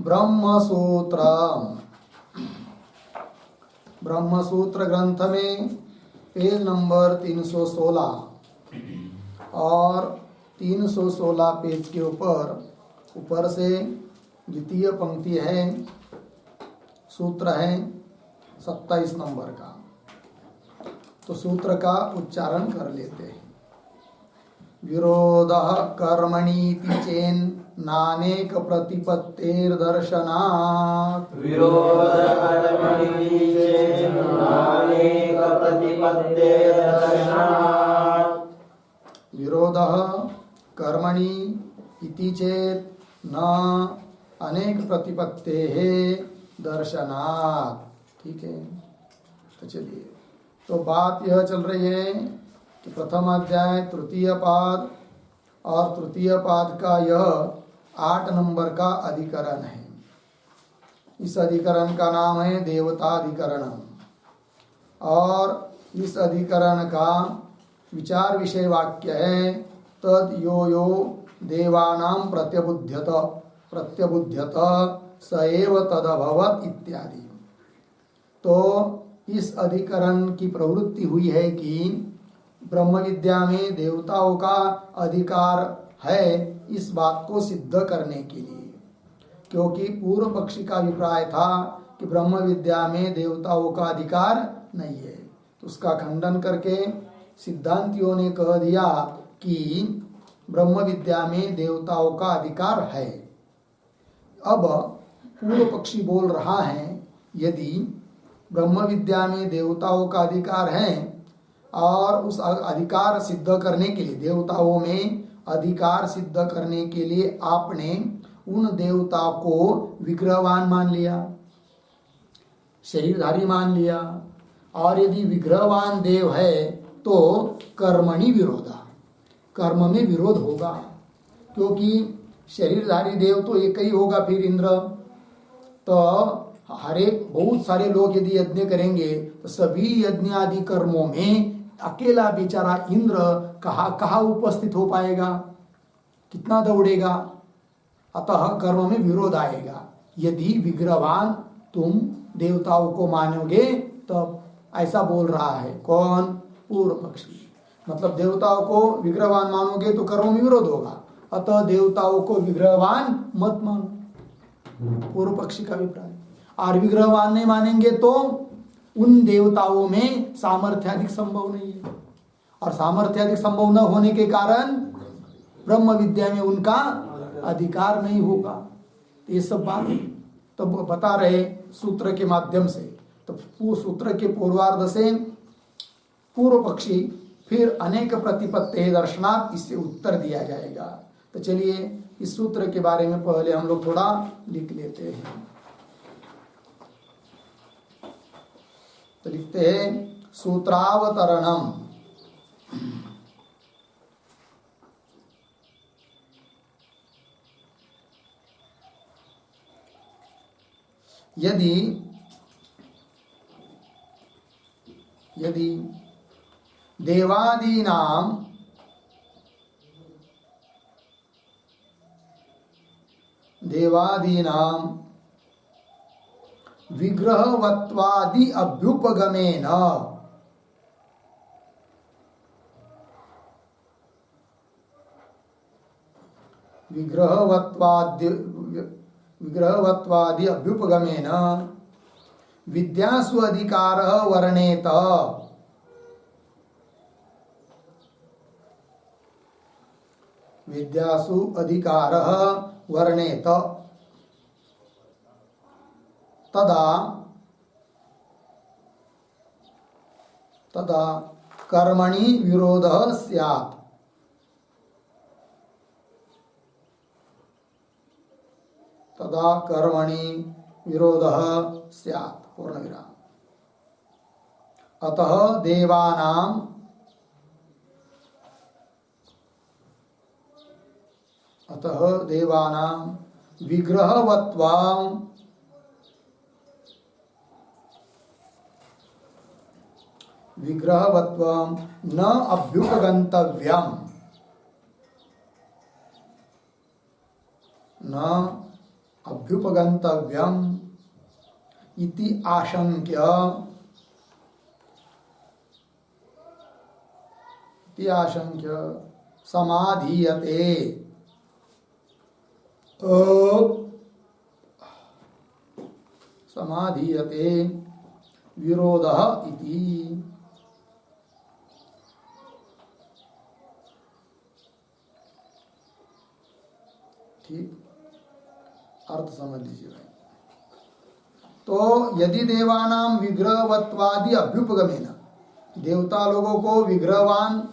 ब्रह्मसूत्र ब्रह्मसूत्र ग्रंथ में page number 316 और 316 पेज के ऊपर से द्वितीय पंक्ति है, सूत्र है 27 नंबर का। तो सूत्र का उच्चारण कर लेते हैं। विरोधः कर्मणीति चेन् नानेक प्रतिपत्तेर्दर्शनात्। विरोधः कर्मणीति चेन् नानेक प्रतिपत्तेर्दर्शनात्। विरोधः कर्मणि इति चेत् न अनेक प्रतिपत्तेः दर्शनात्। ठीक है, तो चलिए, तो बात यह चल रही है कि प्रथम अध्याय तृतीय पाद और तृतीय पाद का यह 8 नंबर का अधिकरण है। इस अधिकरण का नाम है देवताधिकरण और इस अधिकरण का विचार विषय वाक्य है तद यो यो देवानां प्रत्यबुध्यत स एव तदभवत् इत्यादि। तो इस अधिकरण की प्रवृत्ति हुई है कि ब्रह्म विद्या में देवताओं का अधिकार है, इस बात को सिद्ध करने के लिए, क्योंकि पूर्व पक्षी का अभिप्राय था कि ब्रह्म विद्या में देवताओं का अधिकार नहीं है। तो उसका खंडन करके सिद्धांतियों ने कह दिया कि ब्रह्म विद्या में देवताओं का अधिकार है। अब पूर्व पक्षी बोल रहा है यदि ब्रह्म विद्या में देवताओं का अधिकार है और उस अधिकार सिद्ध करने के लिए, देवताओं में अधिकार सिद्ध करने के लिए आपने उन देवताओं को विग्रहवान मान लिया, शरीरधारी मान लिया, और यदि विग्रहवान देव है तो कर्मणि विरोधा, कर्म में विरोध होगा, क्योंकि शरीरधारी देव तो एक ही होगा फिर इंद्र। तो बहुत सारे लोग यदि यज्ञ करेंगे तो सभी यज्ञ आदि कर्मों में अकेला बेचारा इंद्र कहाँ उपस्थित हो पाएगा, कितना दौड़ेगा। अतः कर्म में विरोध आएगा। यदि विग्रहवान तुम देवताओं को मानोगे तब, ऐसा बोल रहा है कौन? पूर्व पक्षी। मतलब देवताओं को विग्रहवान मानोगे तो कर्म में विरोध होगा, अतः देवताओं को विग्रहवान मत मानो, पूर्व पक्षी का अभिप्राय। और विग्रहवान नहीं मानेंगे तो उन देवताओं में सामर्थ्याधिक संभव नहीं है, और सामर्थ्याधिक संभव न होने के कारण ब्रह्म विद्या में उनका अधिकार नहीं होगा। ये सब बात तो बता रहे सूत्र के माध्यम से। तो सूत्र के पूर्वार्ध से पूर्व पक्षी फिर अनेक प्रतिपत्ति दर्शनात्, इससे उत्तर दिया जाएगा। तो चलिए इस सूत्र के बारे में पहले हम लोग थोड़ा लिख लेते हैं। तो लिखते हैं सूत्रावतरणम। यदि देवादीनां विग्रहवत्वादि अभ्युपगमेन विग्रहवत्वादि अभ्युपगमेन विद्यासु अधिकारः वर्णेत। विद्यासु अधिकारः वर्णेत तदा कर्मणि विरोधः स्यात्। तदा कर्मणि विरोधः स्यात्। पूर्णविराम। अतः देवानां विग्रहवत्वाम् न अभ्युपगन्तव्यम्। न अभ्युपगंतव्यम इति आशंक्य समाधीयते समाधीयते विरोधः इति। ठीक, अर्थ समझ लीजिए भाई। तो यदि देवानाम विग्रहवत्वादि अभ्युपगमेन, देवता लोगों को विग्रहवान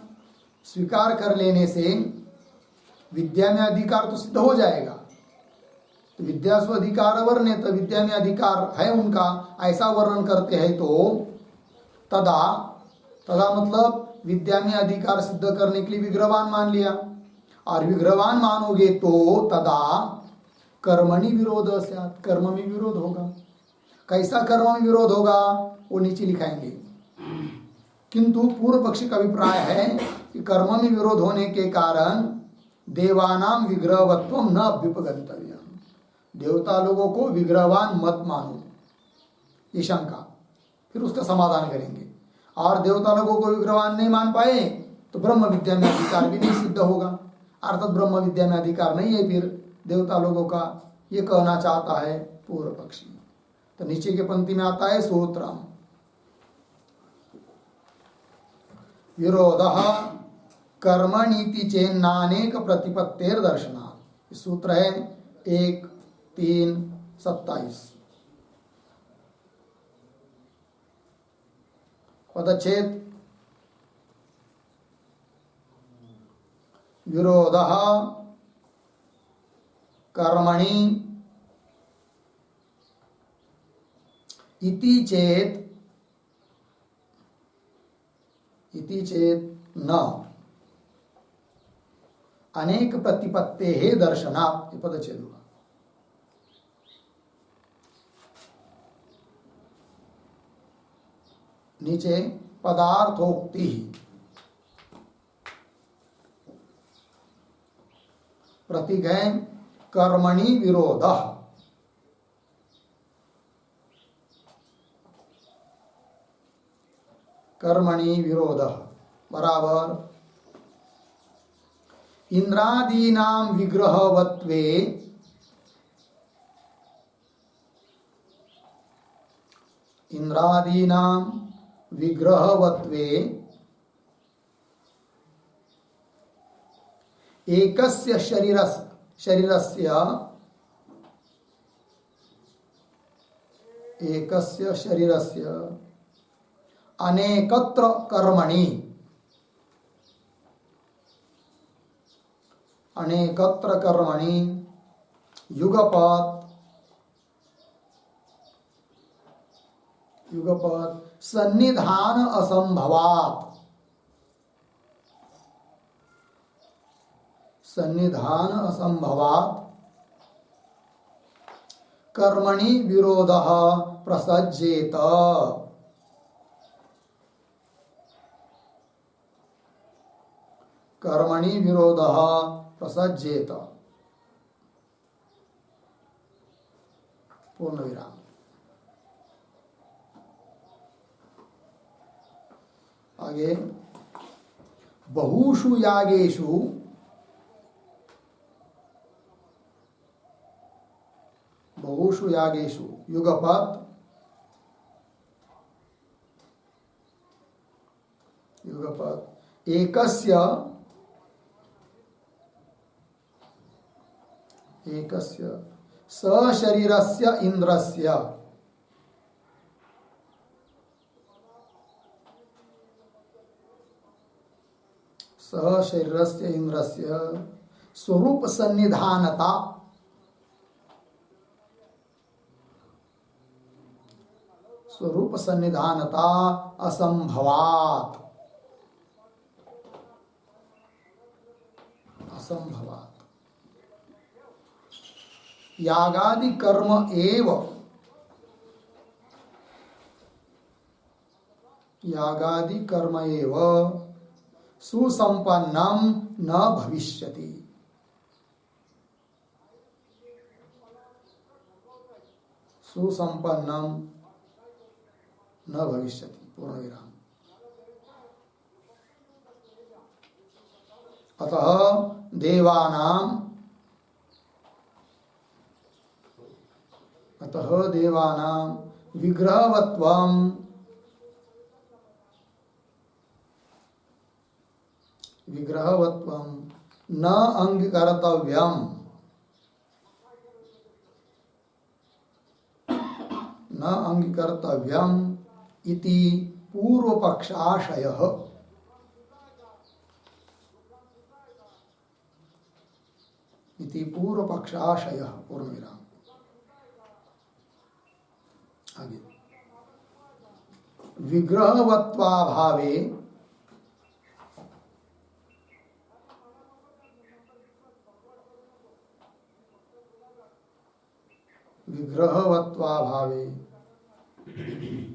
स्वीकार कर लेने से विद्या में अधिकार तो सिद्ध हो जाएगा। तो विद्या स्व अधिकार वर्ण्य, तो विद्या में अधिकार है उनका, ऐसा वर्णन करते हैं तो तदा तदा मतलब विद्या में अधिकार सिद्ध करने के लिए विग्रहवान मान लिया, और विग्रहवान मानोगे तो तदा कर्मणि विरोध स्यात्, कर्म में विरोध होगा। कैसा कर्म में विरोध होगा वो नीचे लिखाएंगे। किंतु पूर्व पक्षी का अभिप्राय है कि कर्म में विरोध होने के कारण देवानाम विग्रहवत्वम न अभ्युपगंतव्यम, देवता लोगों को विग्रहवान मत मानो, ये शंका। फिर उसका समाधान करेंगे। और देवता लोगों को विग्रहवान नहीं मान पाए तो ब्रह्म विद्या में अधिकार भी नहीं सिद्ध होगा, अर्थात ब्रह्म विद्या में अधिकार नहीं है फिर देवता लोगों का, ये कहना चाहता है पूर्व पक्षी। तो नीचे के पंक्ति में आता है सूत्रम विरोधः कर्मणीति चेन्नानेक प्रतिपत्तेर दर्शनात्। सूत्र है 1:3:27। पदच्छेद विरोधः कर्मणि इति चेत न अनेक प्रतिपत्ते हे दर्शनात्, ये पदच्छेद हुआ। नीचे पदार्थोक्ति, प्रतीक है कर्मणि विरोधः, कर्मणि विरोधः बराबर इंद्रादीनां विग्रहवत्वे एकस्य शरीरस्य अनेकत्र कर्मणि युगपत् सन्निधान असंभवात् कर्मणि विरोधः प्रसज्येत। कर्मणि विरोधः प्रसज्येत, पूर्ण विराम। आगे बहुषु यागेषु युगपत् एकस्य सशरीरस्य इंद्रस्य स्वरूप सन्निधानता असंभवात् यागादि कर्म एव सुसंपन्नम न भविष्यति। सुसंपन्नम न भविष्यति। पूर्ण विराम। अतः देवानां विग्रहवत्वं न अंगीकर्तव्यम इति पूर्वपक्षाशयः। पूर्ण विराम। आगे विग्रहवत्वाभावे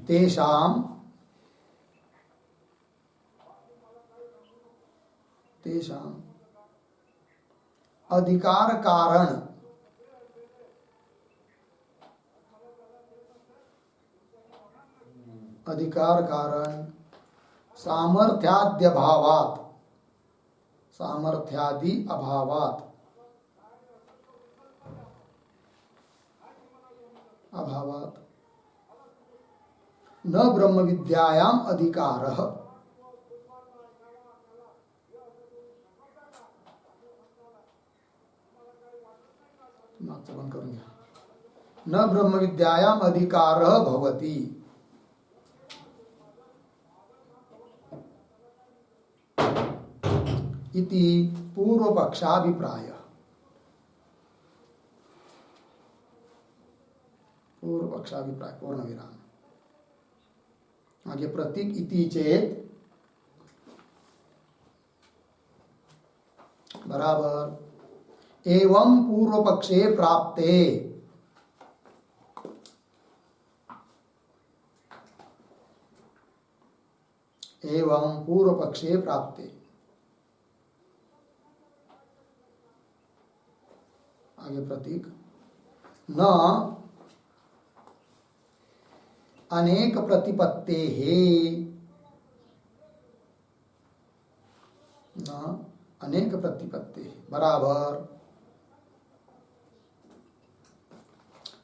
तेषाम् अधिकार कारण सामर्थ्यादि अभावात् न ब्रह्म विद्यायाम अधिकारः। न ब्रह्म विद्यायाम अधिकारः भवति इति पूर्वपक्षाभिप्रायः। पूर्ण विराम। आगे प्रतीक इति चेत बराबर एवं पूर्वपक्षे प्राप्ते आगे प्रतीक न अनेक प्रतिपत्ते बराबर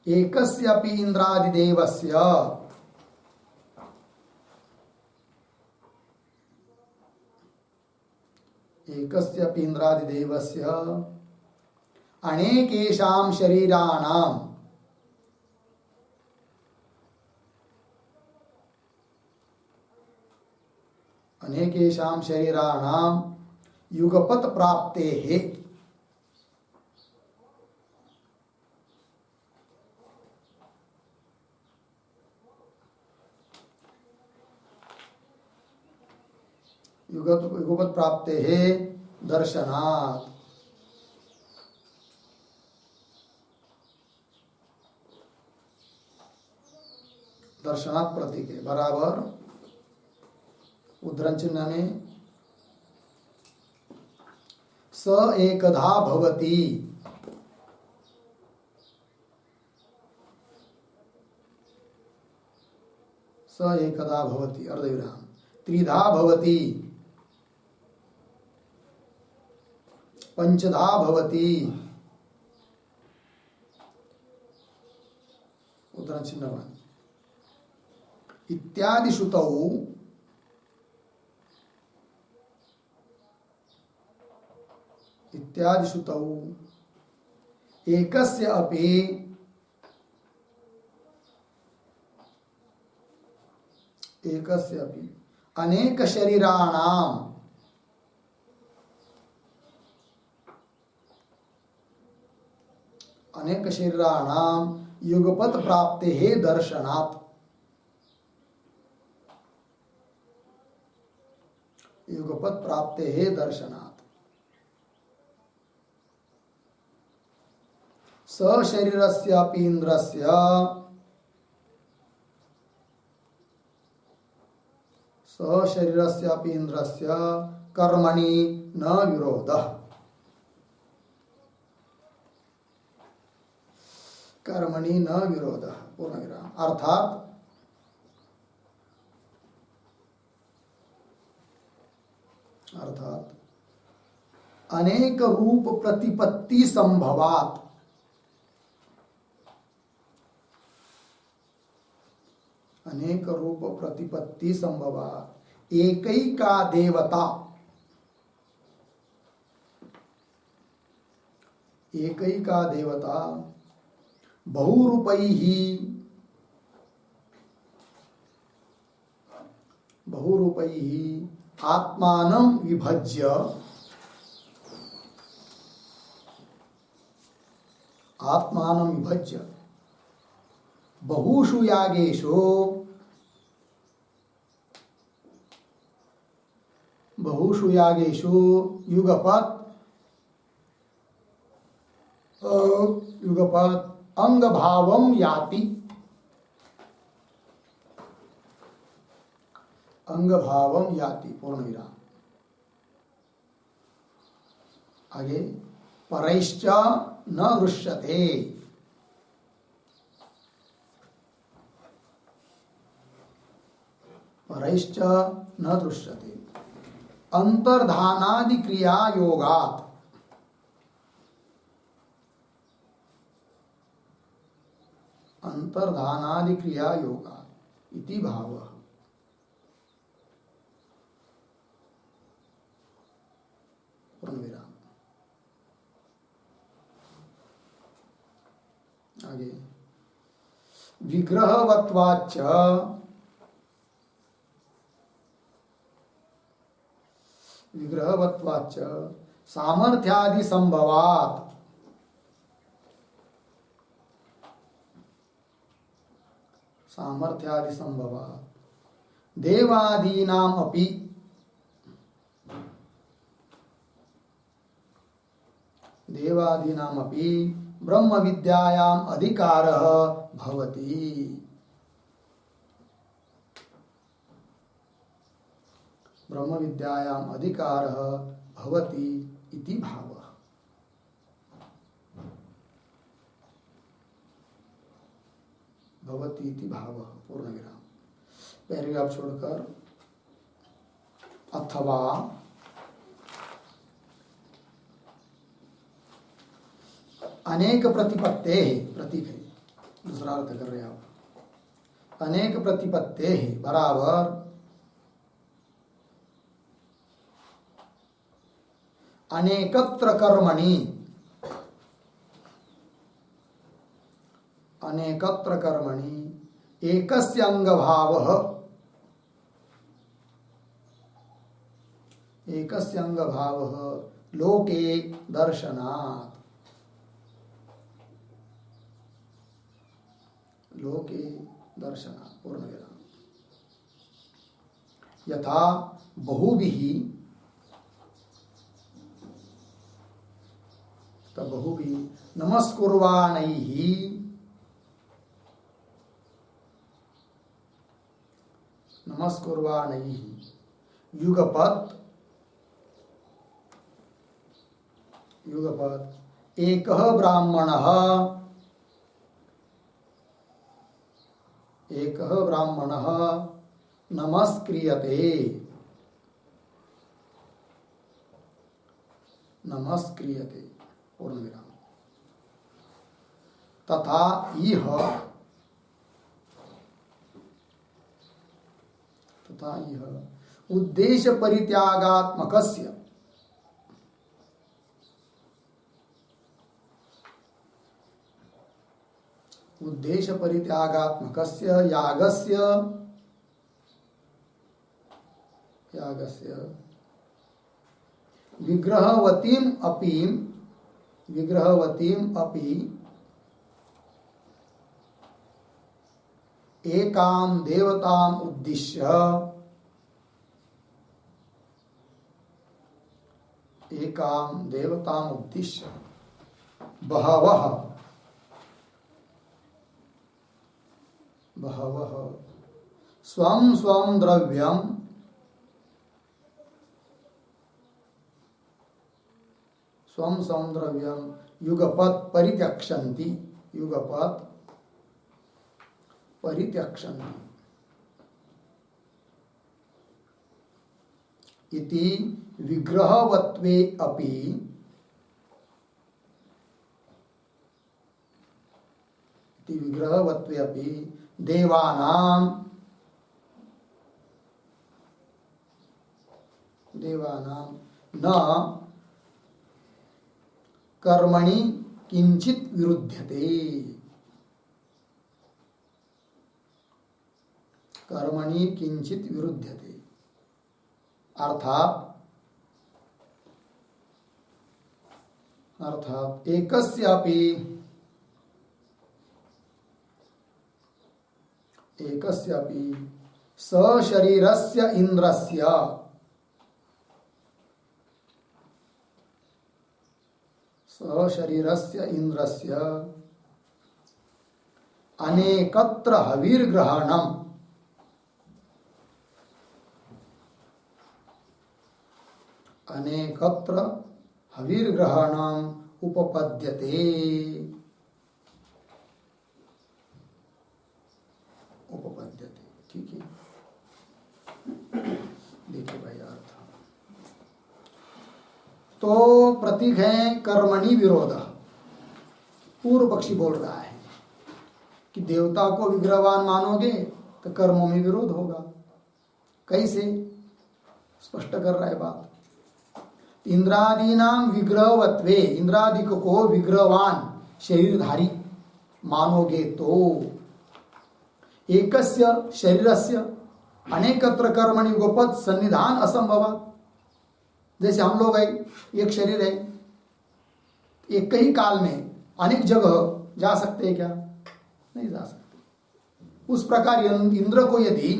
एकस्यापि इंद्रादिदेवस्य अनेकेषां शरीराणां युगपत् प्राप्तेः युगपत् प्राप्तेः दर्शनात्। दर्शनात् प्रतीक है बराबर उद्धरण चिन्ह में स एकधा भवति अर्धविराम त्रिधा भवति पंचधा भवति उद्धरण चिन्ह इत्यादि श्रुतौ एकस्य अपि अनेक शरीराणां युगपत् प्राप्तेः दर्शनात्। सशरीरस्यापि इंद्रस्य कर्मणि न विरोधः। कर्मणि न विरोध पूर्ण विराम। अर्थात अनेक रूप प्रतिपत्ति संभवात, अनेक रूप प्रतिपत्ति संभवात एकैका देवता, एकैका देवता बहुरूपैः आत्मानं विभज्य, आत्मानं विभज्य बहुषु यागेषु, बहुषु यागेषु युगपत् अंगभावं याति, अंगभावं याति पूर्ण विराम। आगे परैश्च न दृश्यते, परैश्च न दृश्यते अंतर्धानादि क्रिया योगात्, अंतर्धानादि क्रिया योगात् इति भावः। पूर्ण विराम। आगे विग्रहवत्वाच्च, विग्रहवत्वाच्च सामर्थ्यादि संभवात्, सामर्थ्यादि संभवात् देवादीनाम् अपि, देवादीनाम् अपि ब्रह्म विद्यायाम् अधिकारः भवति, ब्रह्म विद्यायाम् अधिकारः भवति इति भावः। भवति इति भावः पूर्ण विराम। पैराग्राफ छोड़कर अथवा अनेक प्रतिपत्ते, प्रतीक है, दूसरा अर्थ कर रहे आप। अनेक प्रतिपत्ते बराबर अनेकत्र कर्मणि, अनेकत्र कर्मणि एकस्य अंगभावः, एकस्य अंगभावः लोके दर्शनात्, लोके दर्शनात् पूर्ण विराम। यथा बहुभिः, तब बहुभिः नमस्कुर्वाणैः, नमस्कुर्वाणैः युगपत्, युगपत् एकः ब्राह्मणः, एकः ब्राह्मणः नमस्क्रियते, नमस्क्रियते पूर्ण विराम। तथा इह, तथा इह उद्देश्य परित्यागात्मकस्य, उद्देश्य परित्यागात्मकस्य यागस्य, यागस्य विग्रहवतीम् अपि, विग्रहवतीम् अपि एकां देवताम् उद्दिश्य, एकां देवताम् उद्दिश्य बहवः, बहवः स्वं स्वं द्रव्यं, स्वं स्वं द्रव्यं युगपत् परित्यक्षन्ति, युगपत् परित्यक्षन्ति इति विग्रहवत्वे अपि देवानां न कर्मणि किंचित विरुध्यते। कर्मणि किंचित विरुध्यते अर्थात एकस्यापि सशरीरस्य इन्द्रस्य अनेकत्र हविर्ग्रहणम् उपपद्यते। ठीक है, देखिए भाई अर्थ तो प्रतीक है कर्मणि विरोध। पूर्व पक्षी बोल रहा है कि देवता को विग्रहवान मानोगे तो कर्मों में विरोध होगा। कैसे? स्पष्ट कर रहा है बात। इंद्रादीनां विग्रहवत्वे, इंद्रादि को विग्रहवान शरीरधारी मानोगे तो एकस्य शरीरस्य अनेकत्र कर्मणि युगपत् सन्निधान असंभवात्। जैसे हम लोग है, एक शरीर है, एक ही काल में अनेक जगह जा सकते हैं क्या? नहीं जा सकते। उस प्रकार इंद्र को यदि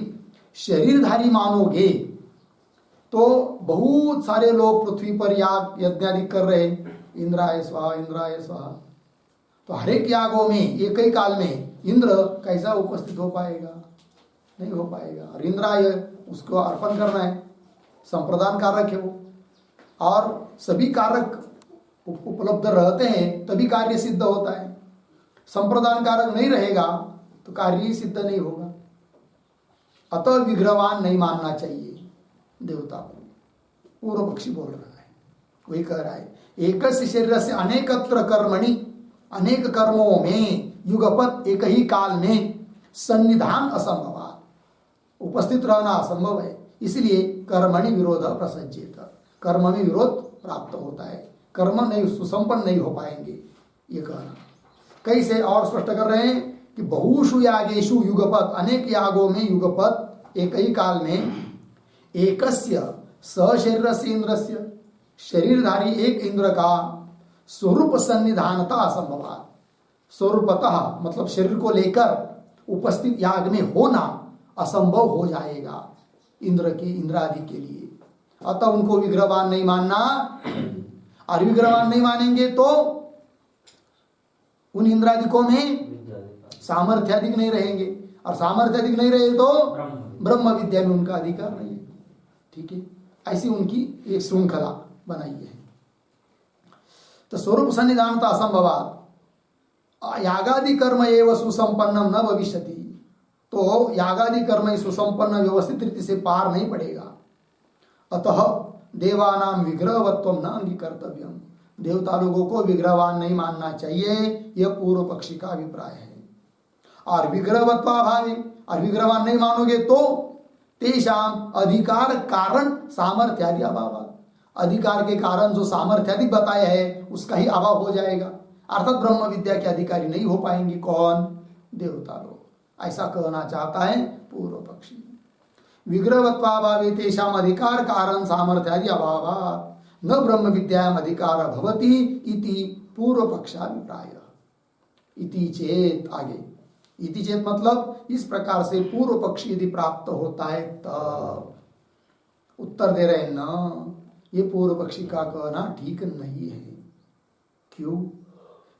शरीरधारी मानोगे तो बहुत सारे लोग पृथ्वी पर याग यज्ञादि कर रहे, इंद्राय स्वाहा इंद्राय स्वाहा, तो हर एक यागों में एक ही काल में इंद्र कैसा उपस्थित हो पाएगा? नहीं हो पाएगा। और इंद्राय उसको अर्पण करना है, संप्रदान कारक है वो, और सभी कारक उपलब्ध रहते हैं तभी कार्य सिद्ध होता है। संप्रदान कारक नहीं रहेगा तो कार्य सिद्ध नहीं होगा। अतः विग्रहवान नहीं मानना चाहिए देवता को। पूर्व पक्षी बोल रहा है, वही कह रहा है एकस्य शरीर से अनेकत्र कर्मणि, अनेक कर्मों में युगपत एक ही काल में सन्निधान असंभवात्, उपस्थित रहना असंभव है। इसलिए कर्मणि विरोध प्रसज्येत, कर्म में विरोध प्राप्त होता है, कर्म नहीं सुसंपन्न नहीं हो पाएंगे ये कहना। कैसे? और स्पष्ट कर रहे हैं कि बहुषु यागेषु युगपत, अनेक यागों में युगपत एक ही काल में एकस्य सशरीरस्य इंद्रस्य, शरीरधारी एक इंद्र का स्वरूप सन्निधानता असंभवात्, स्वरूपतः मतलब शरीर को लेकर उपस्थित याग में होना असंभव हो जाएगा इंद्रादि के लिए। अतः उनको विग्रहवान नहीं मानना, और विग्रहवान नहीं मानेंगे तो उन इंद्रादिकों में सामर्थ्याधिक नहीं रहेंगे, और सामर्थ्याधिक नहीं रहे तो ब्रह्म विद्या में उनका अधिकार नहीं है। ठीक है, ऐसी उनकी एक श्रृंखला बनाई है। तो स्वरूप सन्निधानता असंभवात् यागादि कर्म एवं सुसंपन्नम न भविष्यति, तो यागादि कर्म सुसंपन्न व्यवस्थित रीति से पार नहीं पड़ेगा। अतः देवानाम विग्रहवत्वम न अंगीकर्तव्यम, देवता लोगों को विग्रहवान नहीं मानना चाहिए, यह पूर्व पक्षी का अभिप्राय है। और विग्रहवत्वाभावे, और विग्रहवान नहीं मानोगे तो तेषाम अधिकार कारण सामर्थ्यादि अभाव, अधिकार के कारण जो सामर्थ्यादि बताया है उसका ही अभाव हो जाएगा, अर्थात ब्रह्म विद्या के अधिकारी नहीं हो पाएंगे। कौन? देवता लोग। ऐसा कहना चाहता है पूर्व पक्षी। विग्रहवत्वाभावे तेषाम अधिकार कारण सामर्थ्यादि अभावात् न ब्रह्म विद्यायाम अधिकार भवति इति पूर्व पक्षाभिप्राय। इति चेत, आगे इति चेत मतलब इस प्रकार से पूर्व पक्षी यदि प्राप्त होता है तब उत्तर दे रहे न, ये पूर्व पक्षी का कहना ठीक नहीं है। क्यों?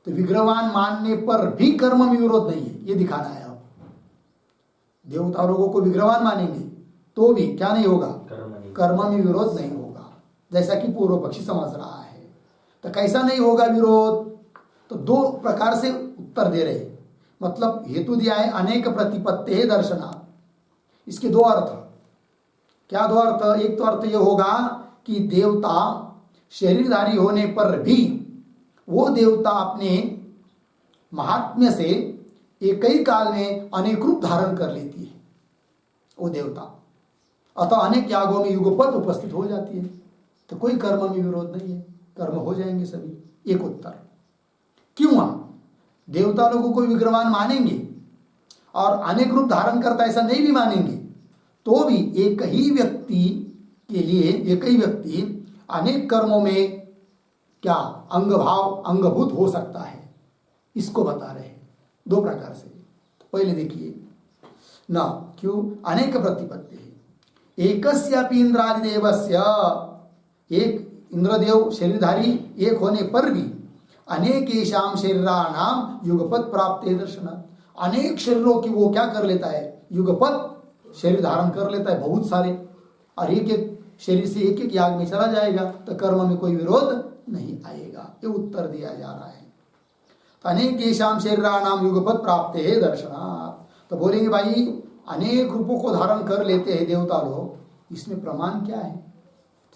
तो विग्रहवान मानने पर भी कर्म में विरोध नहीं है, ये दिखाना है। आप देवता लोगों को विग्रहवान मानेंगे तो भी क्या नहीं होगा? कर्म में विरोध नहीं होगा, जैसा कि पूर्व पक्षी समझ रहा है। तो कैसा नहीं होगा विरोध? तो दो प्रकार से उत्तर दे रहे, मतलब हेतु दिया है अनेक प्रतिपत्ति दर्शनात्। इसके दो अर्थ। क्या दो अर्थ? एक तो अर्थ ये होगा कि देवता शरीरधारी होने पर भी वो देवता अपने महात्म्य से एक ही काल में अनेक रूप धारण कर लेती है वो देवता, अतः अनेक यागों में युगपत उपस्थित हो जाती है, तो कोई कर्म में विरोध नहीं है, कर्म हो जाएंगे सभी। एक उत्तर। क्यों आप देवता लोगों को विग्रहवान मानेंगे और अनेक रूप धारण करता ऐसा नहीं भी मानेंगे, तो भी एक ही व्यक्ति के लिए एक ही व्यक्ति अनेक कर्मों में क्या अंगभाव अंगभूत हो सकता है, इसको बता रहे हैं दो प्रकार से। तो पहले देखिए न क्यों अनेक प्रतिपत्ति है, एकस्यापि इंद्रादिदेवस्य, एक इंद्रदेव शरीरधारी एक होने पर भी अनेकेशाम शरीराणाम युगपत प्राप्त दर्शनात्, अनेक शरीरों की वो क्या कर लेता है, युगपत शरीर धारण कर लेता है, बहुत सारे, और एक एक शरीर से एक एक याग में चला जाएगा, तो कर्म में कोई विरोध नहीं आएगा। ये उत्तर दिया जा रहा है। तो अनेकेशाम शरीराणाम युगपत प्राप्त है दर्शनात्। तो बोलेंगे भाई अनेक रूपों को धारण कर लेते हैं देवता लोग, इसमें प्रमाण क्या है?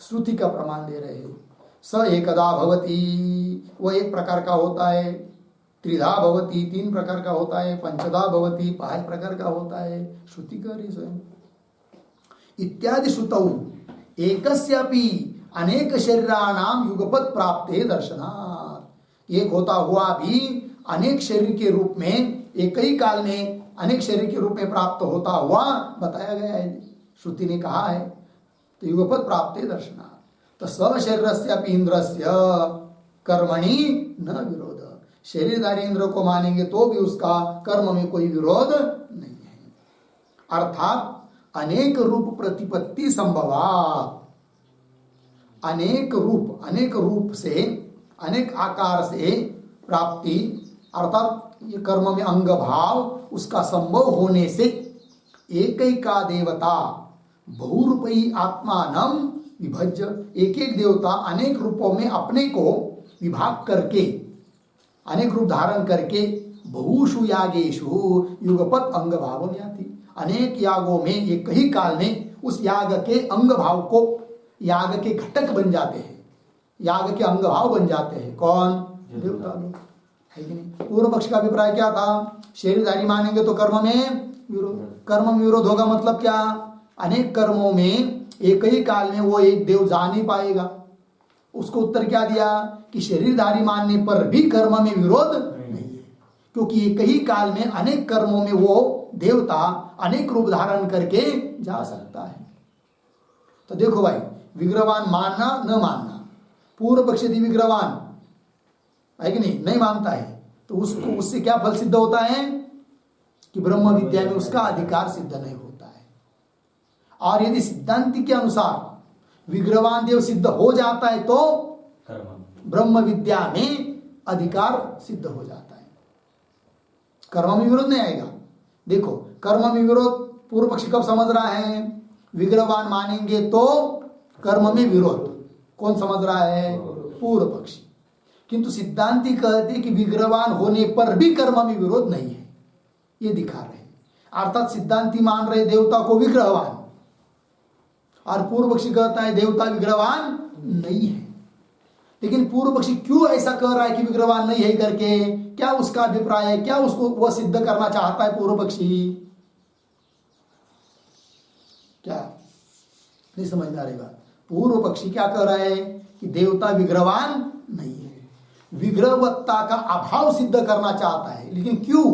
श्रुति का प्रमाण दे रहे हैं। स एकदा भवति, वो एक प्रकार का होता है, त्रिधा भवति तीन प्रकार का होता है, पंचदा भवति पांच प्रकार का होता है, श्रुति कह रही स्वयं। इत्यादि श्रुतौ एकस्यापि अनेक शरीराणाम युगपत प्राप्त दर्शनात्, एक होता हुआ भी अनेक शरीर के रूप में एक ही काल में अनेक शरीर के रूप में प्राप्त होता हुआ बताया गया है, श्रुति ने कहा है। तो युगपत प्राप्त दर्शनात्। तो सशरीरस्यापि इंद्रस्य कर्मणि न विरोध, शरीरधारी इंद्र को मानेंगे तो भी उसका कर्म में कोई विरोध नहीं है। अर्थात अनेक रूप प्रतिपत्ति संभवात्, अनेक रूप से अनेक आकार से प्राप्ति, अर्थात ये कर्म में अंग भाव उसका संभव होने से एक ही का देवता बहुरूपी आत्मानम विभज्य, एक एक देवता अनेक रूपों में अपने को विभाग करके अनेक रूप धारण करके बहुषु यागेषु युगपत अंग भाव याति, अनेक यागों में एक ही काल में उस याग के अंग भाव को याग के घटक बन जाते हैं, याग के अंग भाव बन जाते हैं। कौन? देवता लोग, है कि नहीं? पूर्व पक्ष का अभिप्राय क्या था? शरीरधारी मानेंगे तो कर्म में विरोध, कर्म में विरोध होगा मतलब क्या? अनेक कर्मों में एक ही काल में वो एक देव जा नहीं पाएगा। उसको उत्तर क्या दिया कि शरीरधारी मानने पर भी कर्म में विरोध नहीं है, क्योंकि एक ही काल में अनेक कर्मों में वो देवता अनेक रूप धारण करके जा सकता है। तो देखो भाई, विग्रहवान मानना न मानना, पूर्व पक्ष यदि विग्रहवान है कि नहीं मानता है, तो उसको उससे क्या फल सिद्ध होता है कि ब्रह्म विद्या में उसका अधिकार सिद्ध नहीं होता है। और यदि सिद्धांति के अनुसार विग्रहवान देव सिद्ध हो जाता है तो ब्रह्म विद्या में अधिकार सिद्ध हो जाता है, कर्म में विरोध नहीं आएगा। देखो, कर्म में विरोध पूर्व पक्षी कब समझ रहा है? विग्रहवान मानेंगे तो कर्म में विरोध कौन समझ रहा है? पूर्व पक्षी। किंतु सिद्धांति कहते कि विग्रहवान होने पर भी कर्म में विरोध नहीं है, ये दिखा रहे। अर्थात सिद्धांति मान रहे देवता को विग्रहवान, और पूर्व पक्षी कहता है देवता विग्रहवान नहीं है। लेकिन पूर्व पक्षी क्यों ऐसा कह रहा है कि विग्रहवान नहीं है करके? क्या उसका अभिप्राय है? क्या उसको वह सिद्ध करना चाहता है पूर्व पक्षी? क्या नहीं समझ में आ रही बात? पूर्व पक्षी क्या कह रहा है कि देवता विग्रहवान नहीं है, विग्रहवत्ता का अभाव सिद्ध करना चाहता है। लेकिन क्यों?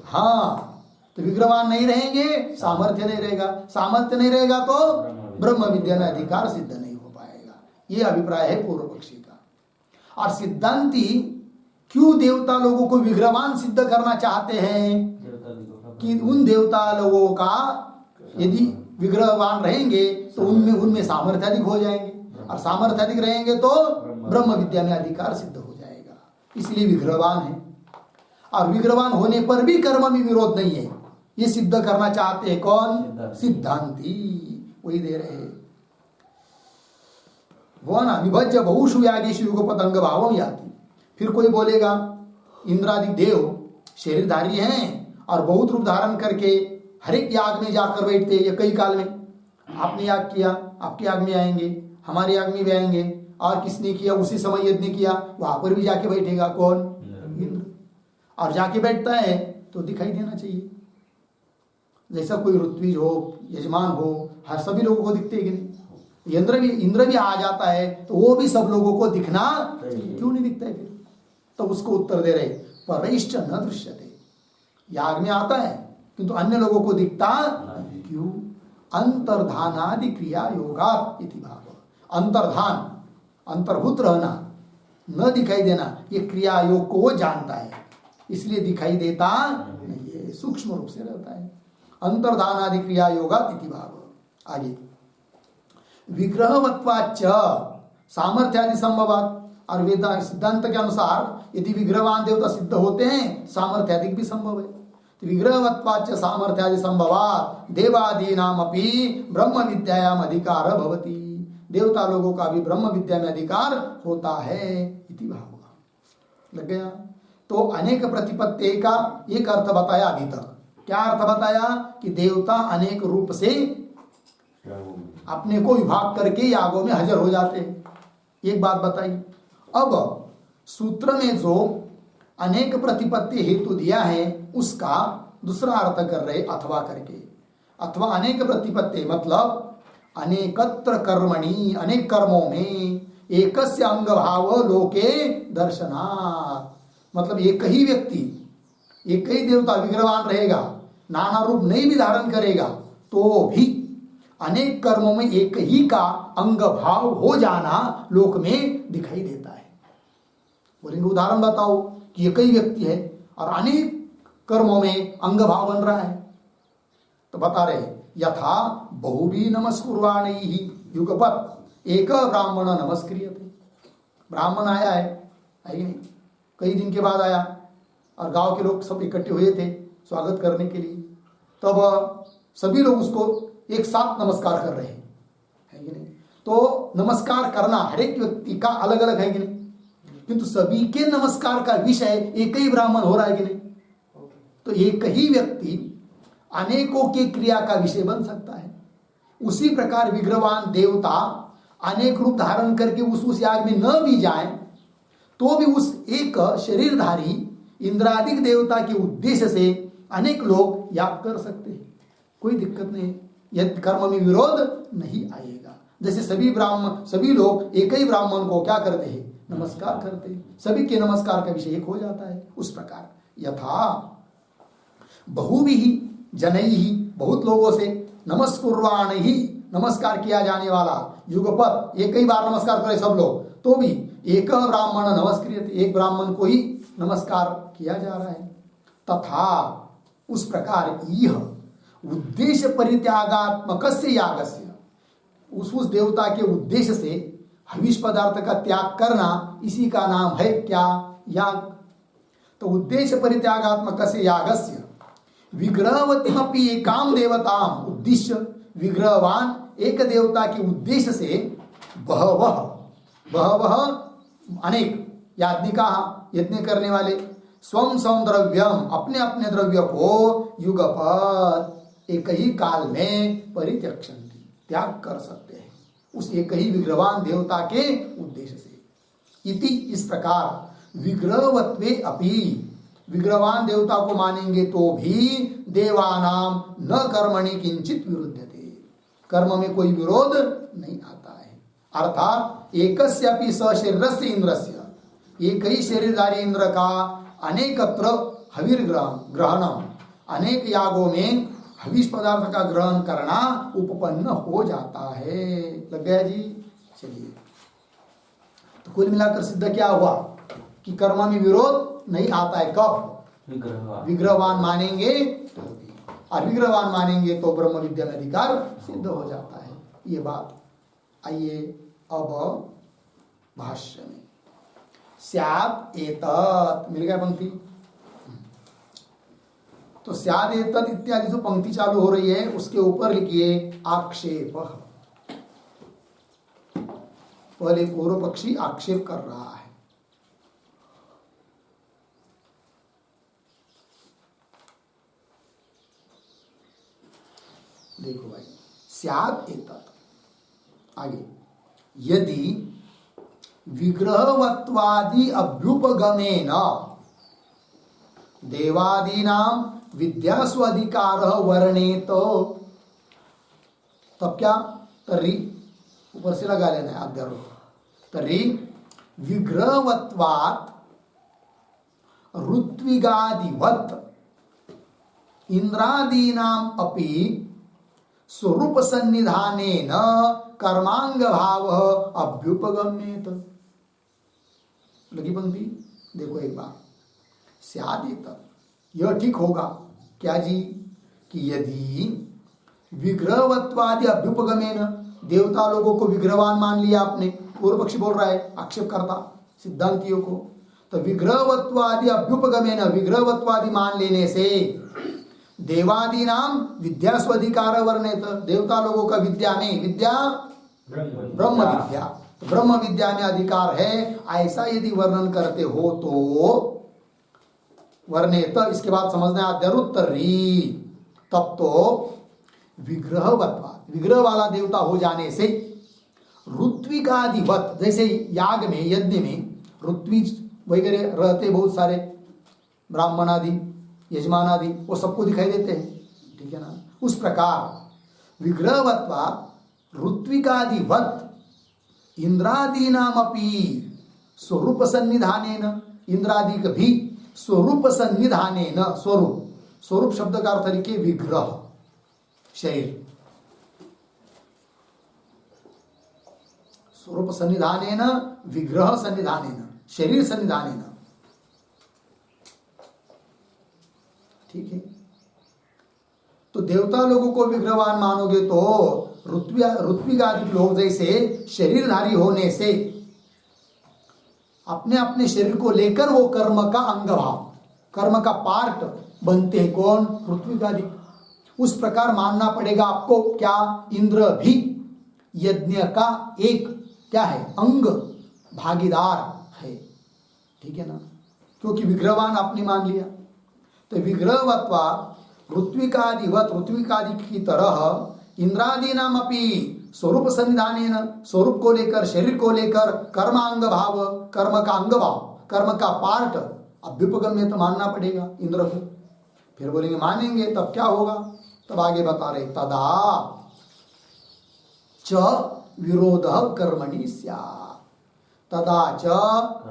हाँ, तो विग्रहवान नहीं रहेंगे, सामर्थ्य नहीं रहेगा, सामर्थ्य नहीं रहेगा तो ब्रह्म विद्या में अधिकार सिद्ध नहीं हो पाएगा। ये अभिप्राय है पूर्व पक्षी का। और सिद्धांती क्यों देवता लोगों को विग्रहवान सिद्ध करना चाहते हैं कि उन देवता लोगों का यदि विग्रहवान रहेंगे तो उनमें सामर्थ्य अधिक हो जाएंगे, और सामर्थ्य अधिक रहेंगे तो ब्रह्म विद्या में अधिकार सिद्ध हो जाएगा, इसलिए विग्रहवान है। और विग्रहवान होने पर भी कर्म में विरोध नहीं है, ये सिद्ध करना चाहते हैं कौन? सिद्धांती। वही दे रहे हैं वो ना, विभज्य बहुषु यागेषु युगपत अंग भावम याति। फिर कोई बोलेगा इंद्रादि देव शरीरधारी हैं और बहुत रूप धारण करके हर एक याग में जाकर बैठते हैं। कई काल में आपने याग किया, आपके याग में आएंगे, हमारे याग में भी आएंगे, और किसने किया उसी समय यज्ञ किया वहां पर भी जाके बैठेगा। कौन? इंद्र। और जाके बैठता है तो दिखाई देना चाहिए, जैसा कोई ऋत्विज हो, यजमान हो, हर सभी लोगों को दिखते कि नहीं। इंद्र भी आ जाता है तो वो भी सब लोगों को दिखना चाहिए, क्यों नहीं दिखता है फिर? तो उसको उत्तर दे रहे परैश्च न दृश्यते, याग में आता है किंतु अन्य लोगों को दिखता क्यों? अंतर्धानादि क्रिया योगात् इति भाव। अंतर्धान, अंतर्भूत रहना, न दिखाई देना, ये क्रिया योग को वो जानता है, इसलिए दिखाई देता नहीं है, सूक्ष्म रूप से रहता है। अंतर्धानादि क्रिया योगात् इति भाव। आगे विग्रहवत्वाच्च सामर्थ्यादि संभवात्, और वेदांत सिद्धांत के अनुसार यदि विग्रहवान देवता सिद्ध होते हैं सामर्थ्यादि भी संभव है। तो विग्रहवत्वाच्च सामर्थ्यादि संभवात् देवादीनाम अपि ब्रह्म विद्यायाम अधिकार भवति, देवता लोगों का भी ब्रह्म विद्या में अधिकार होता है इति भाव। लग गया? तो अनेक प्रतिपत्ति का एक अर्थ बताया अभी तक। क्या अर्थ बताया? कि देवता अनेक रूप से अपने को विभाग करके यागों में हाजिर हो जाते हैं, एक बात बताई। अब सूत्र में जो अनेक प्रतिपत्ति हेतु दिया है उसका दूसरा अर्थ कर रहे अथवा करके। अथवा अनेक प्रतिपत्ति मतलब अनेकत्र कर्मणि, अनेक कर्मों में एकस्य अंग भाव लोके दर्शनात्, मतलब एक ही व्यक्ति, एक ही देवता विग्रहवान रहेगा, नाना रूप नहीं भी धारण करेगा तो भी अनेक कर्मों में एक ही का अंग भाव हो जाना लोक में दिखाई देता है। बोलेंगे उदाहरण बताओ कि एक ही व्यक्ति है और अनेक कर्मों में अंग भाव बन रहा है, तो बता रहे यथा बहुभी नमस्कुर्वाणैहि युगपत् एक ब्राह्मण नमस्क्रियते। ब्राह्मण आया है कि नहीं, कई दिन के बाद आया और गांव के लोग सब इकट्ठे हुए थे स्वागत करने के लिए, तब सभी लोग उसको एक साथ नमस्कार कर रहे हैं, है कि नहीं। तो नमस्कार करना हर एक व्यक्ति का अलग अलग है कि नहीं, किंतु सभी के नमस्कार का विषय एक ही ब्राह्मण हो रहा है कि नहीं। तो एक ही व्यक्ति अनेकों के क्रिया का विषय बन सकता है। उसी प्रकार विग्रहवान देवता अनेक रूप धारण करके उस याग में न भी जाए तो भी उस एक शरीरधारी इंद्रादिक देवता के उद्देश्य से अनेक लोग याग कर सकते हैं, कोई दिक्कत नहीं, यदि कर्म में विरोध नहीं आएगा। जैसे सभी लोग एक ही ब्राह्मण को क्या करते हैं, नमस्कार करते हैं, सभी के नमस्कार का विषय एक हो जाता है। उस प्रकार यथा बहुभिः जनैः, बहुत लोगों से, नमस्कुर्वाणैहि, नमस्कार किया जाने वाला, युगपत्, एक ही बार नमस्कार करे सब लोग, तो भी एक ब्राह्मण नमस्कृत, एक ब्राह्मण को ही नमस्कार किया जा रहा है। तथा उस प्रकार यह उद्देश्य परित्यागात्मकस्य यागस्य, उस देवता के उद्देश्य से हविष पदार्थ का त्याग करना, इसी का नाम है क्या, याग। तो उद्देश्य परित्यागात्मकस्य यागस्य विग्रहवतीमपि एकाम देवताम उद्देश्य, विग्रहवान एक देवता के उद्देश्य से बहवः अनेक याज्ञिका, यज्ञ करने वाले, स्वम सौंद्रव्यम, अपने अपने द्रव्य को युगपत्, एक ही काल में परित्यक्षन्ति, त्याग कर सकते हैं उस एक ही विग्रहवान देवता के उद्देश्य से। इति, इस प्रकार विग्रहवत्वे अपि, विग्रहवान देवता को मानेंगे तो भी देवानाम न कर्मणि किंचित विरुध्यते, कर्म में कोई विरोध नहीं आता है। अर्थात एकस्यापि सशरीरस्य इंद्रस्य, एक ही शरीरधारी इंद्र का अनेकत्र हविर ग्रहणम, अनेक यागों में हविष पदार्थ का ग्रहण करना उपपन्न हो जाता है। लग गया जी? चलिए, तो कुल मिलाकर सिद्ध क्या हुआ कि कर्म में विरोध नहीं आता है। कब? विग्रहवान मानेंगे तो भी, और विग्रहवान मानेंगे तो ब्रह्म विद्या में अधिकार सिद्ध हो जाता है, ये बात। आइए अब भाष्य में, स्यात् एतत्, मिल गया पंक्ति। तो स्यात् एतत् इत्यादि जो पंक्ति चालू हो रही है उसके ऊपर लिखिए आक्षेप। पहले पूर्व पक्षी आक्षेप कर रहा है। देखो भाई, स्यात् एतत्, आगे, यदि विग्रहवत्वादि अभ्युपगमेन देवादीनां विद्यास्वधिकारः वर्णेत, तब क्या, तर्हि ऊपर से लगा लेना है अध्यारोप, तर्हि विग्रहवत्वात् ऋत्विगादिवत् इंद्रादीनाम अपि स्वरूप सन्निधानेन कर्मांग भाव अभ्युपगम्येत। लगी पंक्ति, देखो एक बार, स्यादित, यह ठीक होगा क्या जी, कि यदि विग्रहवत्वादि अभ्युपगमेन, देवता लोगों को विग्रहवान मान लिया आपने, पूर्व पक्षी बोल रहा है, आक्षेप करता सिद्धांतियों को, तो विग्रहवत्वादि अभ्युपगमेन, विग्रहवत्वादि मान लेने से देवादि नाम विद्या स्वाधिकार वर्णेत, देवता लोगों का विद्या में, विद्या ब्रह्म विद्या, तो ब्रह्म विद्या में अधिकार है, ऐसा यदि वर्णन करते हो तो वर्णेत, इसके बाद समझना है अध्यरुत्तरी, तब तो विग्रहवत्वाद, विग्रह वाला देवता हो जाने से, ऋत्विकादिवत, जैसे याग में, यज्ञ में ऋत्विज वगैरह रहते बहुत सारे, ब्राह्मण आदि, यजमान आदि, वो सबको दिखाई देते हैं, ठीक है ना, उस प्रकार विग्रहवत्वात् ऋत्विकादिवत इंद्रादीनामपि स्वरूप सन्निधानेन, इंद्रादि का भी स्वरूप सन्निधानेन, स्वरूप, स्वरूप शब्द का अर्थ लिखिए विग्रह, शरीर, स्वरूप सन्निधानेन, विग्रह सन्निधानेन, शरीर सन्निधानेन, ठीक है। तो देवता लोगों को विग्रहवान मानोगे तो ऋत्विगादि लोग जैसे शरीरधारी होने से अपने अपने शरीर को लेकर वो कर्म का अंग भाव, कर्म का पार्ट बनते हैं, कौन, ऋत्विगादि, उस प्रकार मानना पड़ेगा आपको, क्या, इंद्र भी यज्ञ का एक क्या है, अंग, भागीदार है, ठीक है ना, क्योंकि विग्रहवान आपने मान लिया। तो विग्रहवत्वात् ऋत्विकादिवत, ऋत्विकादि की तरह इंद्रादि नाम अपनी स्वरूप सन्निधानेन, स्वरूप को लेकर, शरीर को लेकर, कर्मांग भाव, कर्म का अंग भाव, कर्म का पार्ट अभ्युपगम्य, तो मानना पड़ेगा इंद्र को। फिर बोलेंगे मानेंगे तब क्या होगा, तब आगे बता रहे, तदा च विरोधः कर्मणि स्यात्, तदा च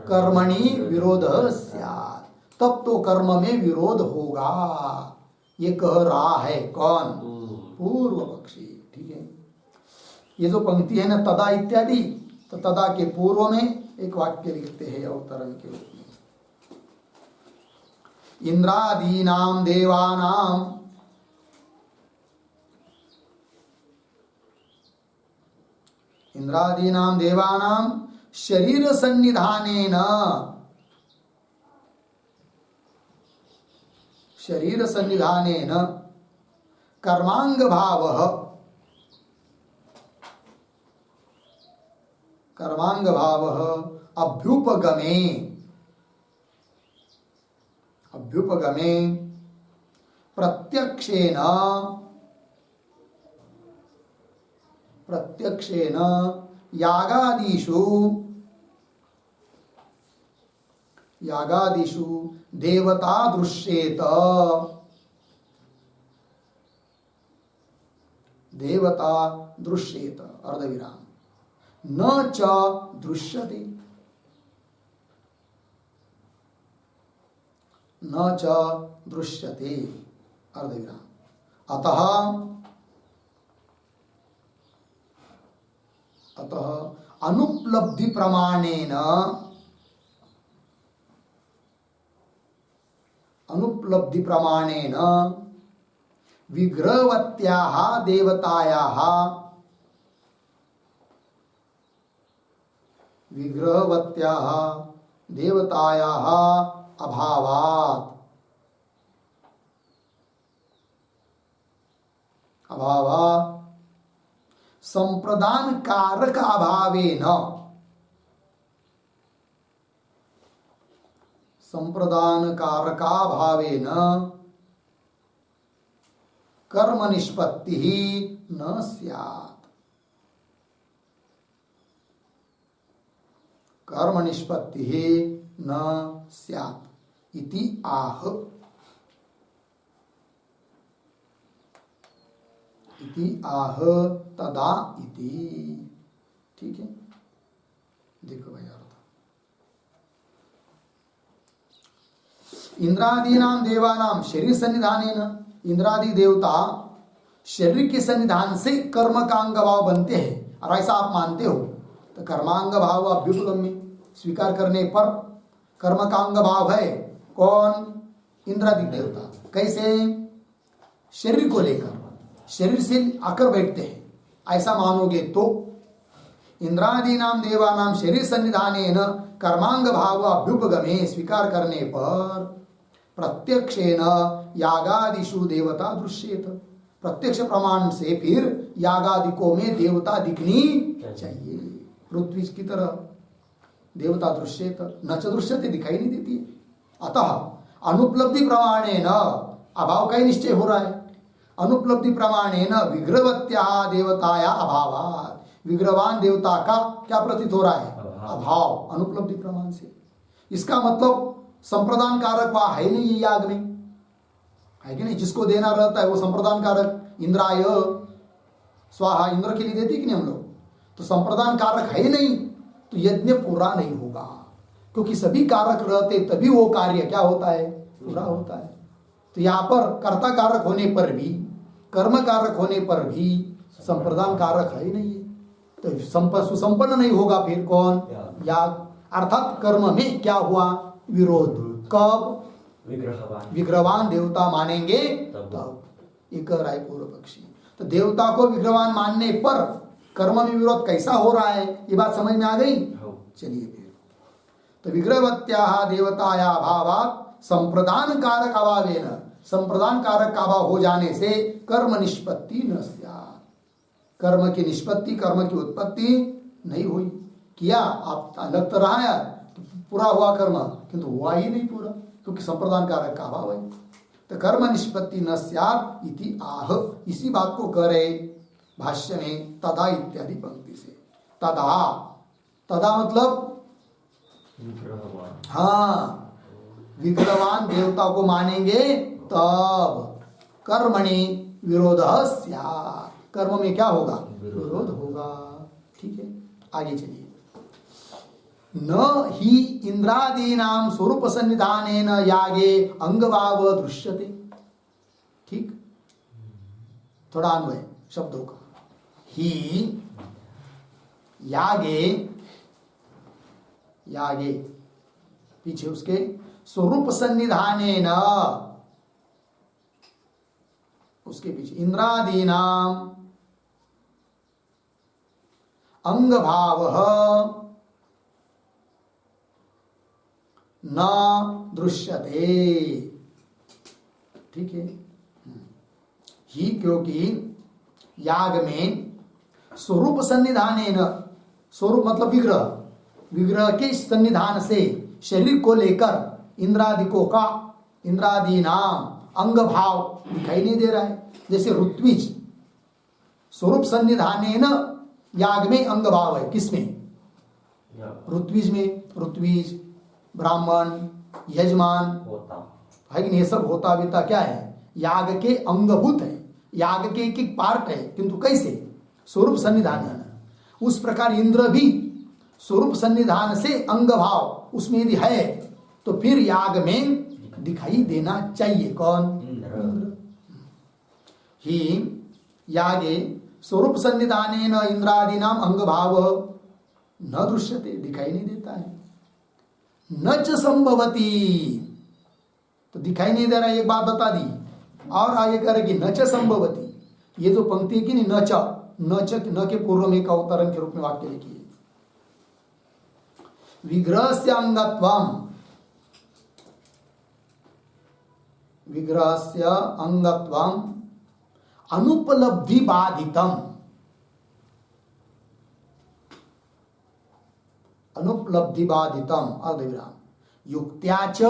कर्मणि विरोधः स्यात्, तब तो कर्म में विरोध होगा, ये कह रहा है कौन, पूर्व पक्षी, ठीक है। ये जो पंक्ति है ना तदा इत्यादि, तो तदा के पूर्व में एक वाक्य लिखते हैं अवतरण के रूप में, इंद्रादीनाम देवानाम, इंद्रादीनाम देवानाम शरीर सन्निधानेन, शरीर सन्निधानेन कर्मांग भावः, कर्मांग भावः अभ्युपगमे, अभ्युपगमे प्रत्यक्षेन, प्रत्यक्षेन यागादिषु, यागादिषु देवता दृश्येत, देवता दृश्येत, अर्धविराम, न च दृश्यते, न च दृश्यते, अर्धविराम, अतः, अतः अनुपलब्धि प्रमाणेन, अनुपलब्धि प्रमाणेन विग्रहवत्याः देवतायाः, विग्रहवत्याः देवतायाः अभावात्, अभावात् संप्रदान कारक अभावेन, संप्रदान कारकाभावेन कर्म निष्पत्ति ही न स्यात्। कर्म निष्पत्ति ही न स्यात् इति आह। इति आह तदा इति। ठीक है, देखो भाई अर्थ। इंद्रादीनाम देवानाम शरीर सन्निधानेन, इंद्रादि देवता शरीर के सन्निधान से कर्म का अंग भाव बनते हैं, और ऐसा आप मानते हो तो कर्मांग भाव अभ्युपगम्य, स्वीकार करने पर कर्म का अंग भाव है कौन? इंद्रादि देवता। कैसे? शरीर को लेकर, शरीर से आकर बैठते हैं, ऐसा मानोगे तो इंद्रादीनाम देवानाम शरीर सन्निधानेन कर्मांग भाव अभ्युपगमे, स्वीकार करने पर प्रत्यक्षेन यागादिषु देवता दृश्येत, प्रत्यक्ष प्रमाण से फिर यागादिकों में देवता दिखनी चाहिए। पृथ्वी की तरह देवता दृश्येत न च दृश्यते, दिखाई नहीं देती है। अतः अनुपलब्धि प्रमाणेन, अभाव का ही निश्चय हो रहा है, अनुपलब्धि प्रमाणेन विग्रहवत्या देवताया अभावात्, विग्रहवान देवता का क्या प्रतीत हो रहा है? अभाव, अनुपलब्धि प्रमाण से। इसका मतलब संप्रदान कारक वहां है नहीं है याग में, है कि नहीं? जिसको देना रहता है वो संप्रदान कारक, इंद्राय स्वाहा, इंद्र के लिए देते कि नहीं हम लोग, तो संप्रदान कारक है नहीं, तो यज्ञ पूरा नहीं होगा, क्योंकि सभी कारक रहते तभी वो कार्य क्या होता है? पूरा होता है। तो यहाँ पर कर्ता कारक होने पर भी, कर्म कारक होने पर भी संप्रदान कारक है नहीं है, तो सुसंपन्न नहीं होगा फिर कौन? याग। अर्थात कर्म में क्या हुआ? विरोध। कब? विग्रहवान देवता मानेंगे तब। ये कह रहा है पूर्व पक्षी। तो देवता को विग्रहवान मानने पर कर्म में विरोध कैसा हो रहा है, ये बात समझ में आ गई? चलिए फिर, तो विग्रहवत्या देवताया अभावात् संप्रदान कारक अभावेन, संप्रदान कारक का अभाव हो जाने से कर्म निष्पत्ति न स्यात्, कर्म की निष्पत्ति, कर्म की उत्पत्ति नहीं हुई। किया आप लग तो रहा है पूरा हुआ कर्म, किंतु हुआ ही नहीं पूरा, क्योंकि संप्रदान कारक का अभाव है। तो कर्म निष्पत्ति न स्यात् इति आह, इसी बात को कह रहे भाष्य में तदा इत्यादि पंक्ति से। तदा, तदा मतलब हाँ, विग्रहवान देवता को मानेंगे तब कर्मणि विरोध स्यात्, कर्म में क्या होगा? विरोध होगा। ठीक है, आगे चलिए। न ही इंद्रादीनाम स्वरूप सन्निधानेन यागे अंगभाव दृश्यते। ठीक, थोड़ा अन्वय शब्दों का। ही यागे, यागे पीछे उसके स्वरूप सन्निधानेन, उसके पीछे इंद्रादीनाम अंगभाव न दृश्यते। ठीक है, ही क्योंकि याग में स्वरूप सन्निधानेन, स्वरूप मतलब विग्रह, विग्रह के सन्निधान से शरीर को लेकर इंद्रादिकों का, इंद्रादी नाम अंग भाव दिखाई नहीं दे रहा है। जैसे ऋत्विज स्वरूप सन्निधानेन याग में अंग भाव है, किसमें? ऋत्विज में। ऋत्विज, ब्राह्मण, यजमान है कि नहीं, ये सब होता बीता क्या है? याग के अंगभूत है, याग के एक पार्ट है, किंतु कैसे? स्वरूप सन्निधान। उस प्रकार इंद्र भी स्वरूप सन्निधान से अंग भाव उसमें यदि है तो फिर याग में दिखाई देना चाहिए। कौन? इंद्र। ही यागे स्वरूप सन्निधानेन इंद्रादीनाम अंग भाव न दृश्यते, दिखाई नहीं देता है। न च संभवती, तो दिखाई नहीं दे रहा, एक बात बता दी। और आगे करेगी न च संभवती, ये जो पंक्ति की नहीं, न च, न के पूर्व में एक अवतरण के रूप में वाक्य लिखी है। विग्रह से अंगत्वम, विग्रह से अंगत्वम अनुपलब्धि बाधितम, अनुपलब्धि बाधितम अर्धविराम युक्त्याच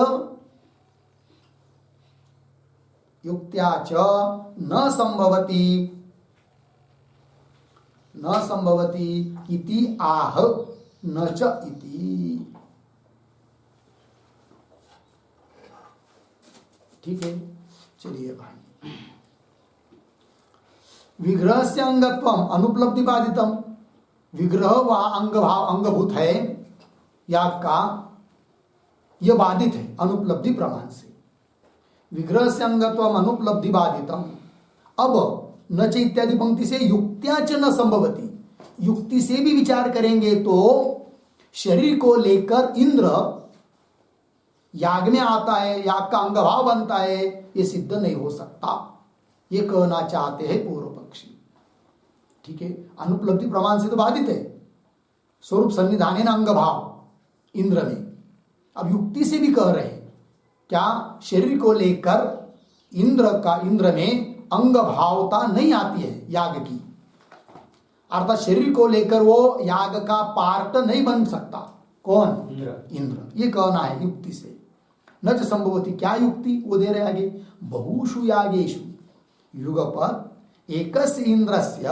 युक्त्या च न संभवति इति आह न च इति। ठीक है, चलिए भाई। विग्रह से अंगत्वम अनुपलब्धि बाधितम, विग्रह व अंग भाव अंगभूत है याग का, यह बाधित है अनुपलब्धि प्रमाण से। विग्रह से अंगत्वम अनुपलब्धि बाधितम। अब न च इत्यादि पंक्ति से युक्त्या च न संभवती, युक्ति से भी विचार करेंगे तो शरीर को लेकर इंद्र याग में आता है, याग का अंगभाव बनता है, ये सिद्ध नहीं हो सकता, ये कहना चाहते हैं पूर्व पक्षी। ठीक है, अनुपलब्धि प्रमाण से तो बाधित है, स्वरूप सन्निधान न अंगभाव इंद्र में। अब युक्ति से भी कह रहे हैं क्या, शरीर को लेकर इंद्र में अंग भावता नहीं आती है याग की, अर्थात शरीर को लेकर वो याग का पार्ट नहीं बन सकता। कौन? इंद्र। ये कहना है युक्ति से। न च संभवती, क्या युक्ति वो दे रहे आगे, बहुषु यागेषु युगपत् एकस्य इंद्रस्य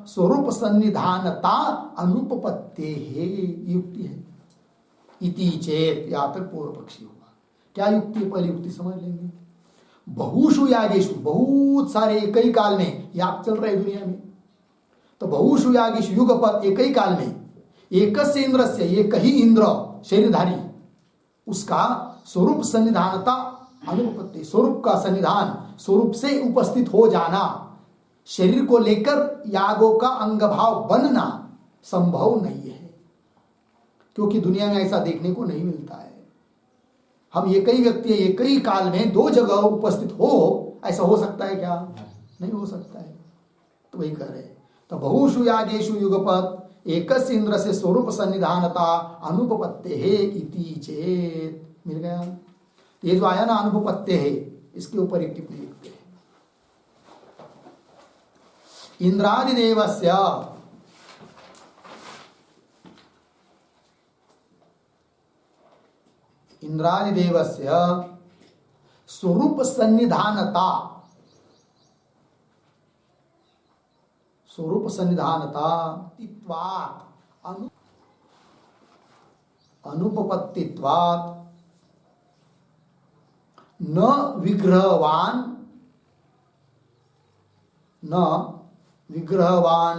स्वरूप सन्निधानता अनुपपत्ते है, युक्ति है। इति चेत, यहाँ तक पूर्व पक्षी हुआ। क्या युक्ति है, पहले युक्ति समझ लेंगे। बहुषु यागेषु, बहुत सारे एक ही काल में याग चल रहे दुनिया में, तो बहुषु यागेषु युगपत् एक ही काल में एकस्य इंद्रस्य, एक ही इंद्र शरीरधारी, उसका स्वरूप सन्निधानता अनुपपत्ति, स्वरूप का सन्निधान, स्वरूप से उपस्थित हो जाना, शरीर को लेकर यागों का अंगभाव बनना संभव नहीं है, क्योंकि दुनिया में ऐसा देखने को नहीं मिलता है। हम एक ही व्यक्ति एक ही काल में दो जगह उपस्थित हो, ऐसा हो सकता है क्या? नहीं हो सकता है। तो वही कह रहे, तो बहुषु यागेषु युगपत् एकस्य इंद्र से स्वरूप सन्निधानता अनुपपत्ते है इति चेत। मिल गया? ये जो आया ना अनुपपत्ते है, इसके ऊपर एक टिप्पणी लिखते हैं। इंद्रादिदेवस्य स्वरूप सन्निधानता अनुपपत्तित्वात् न विग्रहवान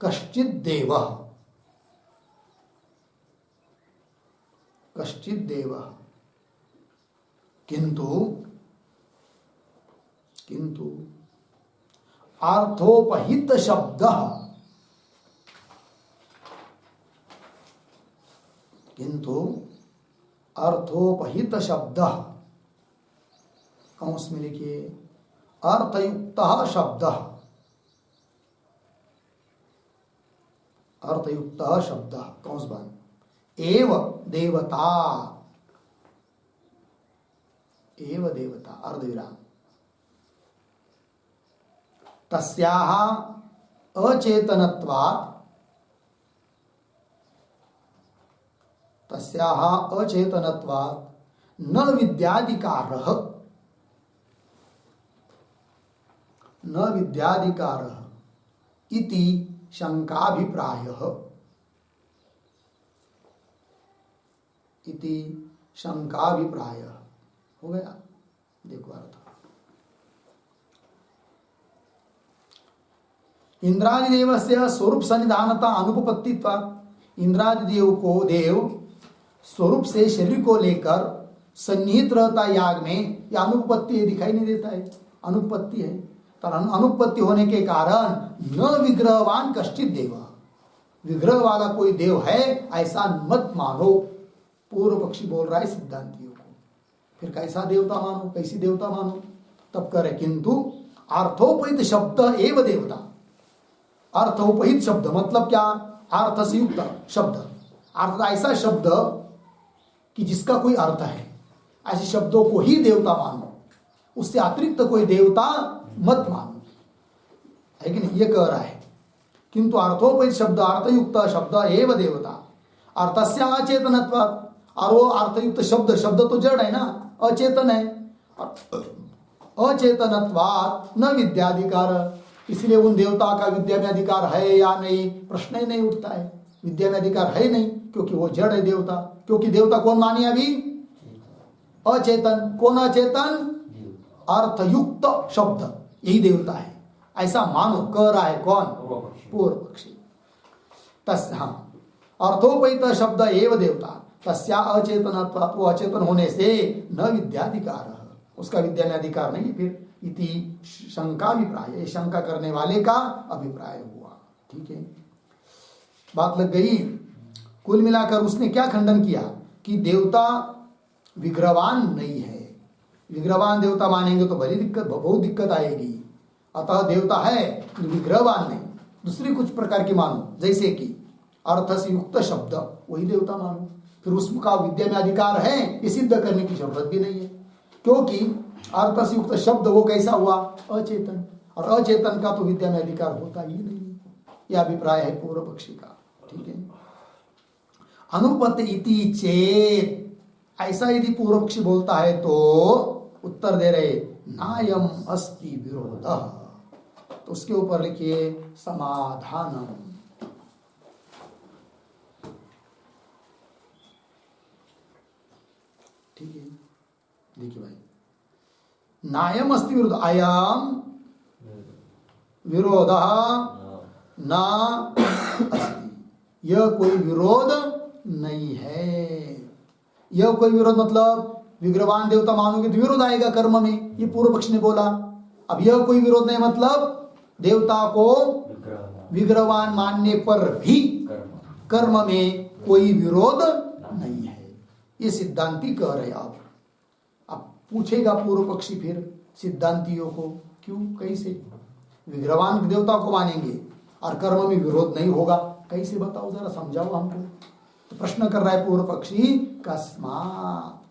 कश्चित् देवः किंतु अर्थोपहित शब्दः, कंस में लिखिए अर्थयुक्तः शब्दः, कंस बन एव देवता अर्धविराम, तस्याः अचेतनत्वात् न विद्याधिकारः इति शंकाभिप्रायः। हो गया? देखो अर्थ। इंद्रादिदेवस्य स्वरूप सन्निधानता अनुपपत्तित्वात्, इंद्रादिदेव को देव स्वरूप से शरीर को लेकर सन्निहित रहता याग में, या अनुपपत्ति दिखाई नहीं देता है, अनुपपत्ति है। तो अनुपपत्ति होने के कारण न विग्रहवान कश्चित् देव, विग्रह वाला कोई देव है ऐसा मत मानो। पूर्व पक्षी बोल रहा है सिद्धांतियों को, फिर कैसा देवता मानो, कैसी देवता मानो? तब करे किंतु अर्थोपहित शब्द एव देवता। अर्थोपहित शब्द मतलब क्या? अर्थ से युक्त शब्द, अर्थ ऐसा शब्द कि जिसका कोई अर्थ है, ऐसे शब्दों को ही देवता मानो, उससे अतिरिक्त कोई देवता मत मानो, है कि नहीं? ये कह रहा है किंतु अर्थोपहित शब्द, अर्थयुक्त शब्द एव देवता, अर्थस्य अचेतनत्वात्, और वो अर्थयुक्त शब्द तो जड़ है ना, अचेतन है, अचेतनत्वात् न विद्याधिकार, इसलिए उन देवता का विद्या में अधिकार है या नहीं प्रश्न ही नहीं उठता है। विद्या में अधिकार है नहीं क्योंकि वो जड़ है देवता। क्योंकि देवता कौन माने अभी? अचेतन। कौन अचेतन? अर्थयुक्त शब्द, यही देवता है ऐसा मानो कह रहा है कौन? पूर्व पक्षी। अर्थोपैत शब्द एव देवता तस्या अचेतनत्वात्, वो अचेतन होने से न विद्याधिकार, उसका विद्या में अधिकार नहीं फिर। इति शंकाभिप्राय, शंका करने वाले का अभिप्राय हुआ। ठीक है, बात लग गई। कुल मिलाकर उसने क्या खंडन किया कि देवता विग्रहवान नहीं है। विग्रहवान देवता मानेंगे तो बड़ी दिक्कत, बहुत दिक्कत आएगी। अतः देवता है विग्रहवान नहीं, दूसरी कुछ प्रकार की मानो, जैसे कि अर्थ से युक्त शब्द, वही देवता मानो। फिर उसका विद्या में अधिकार है ये सिद्ध करने की जरूरत भी नहीं है, क्योंकि अर्थ से युक्त शब्द वो कैसा हुआ? अचेतन, और अचेतन का तो विद्या में अधिकार होता ही नहीं। यह अभिप्राय है पूर्व पक्षी का। ठीक है, अनुपत्ति इति चेत, ऐसा यदि पूर्व पक्षी बोलता है तो उत्तर दे रहे नायम अस्ति विरोधः, तो उसके ऊपर लिखिए समाधानम। ठीक है, देखिए भाई, नायम अस्ति विरोध, अयम विरोध न अस्ति, यह कोई विरोध नहीं है। यह कोई विरोध मतलब विग्रहवान देवता मानोगे तो विरोध आएगा कर्म में, ये पूर्व पक्ष ने बोला। अब यह कोई विरोध नहीं मतलब देवता को विग्रहवान मानने पर भी कर्म में कोई विरोध नहीं है, ये सिद्धांती कह रहे। आप अब पूछेगा पूर्व पक्षी फिर सिद्धांतियों को, क्यों कैसे विग्रहवान देवता को मानेंगे और कर्म में विरोध नहीं होगा, कैसे बताओ जरा समझाओ हमको। तो प्रश्न कर रहा है पूर्व पक्षी, कस्मात्,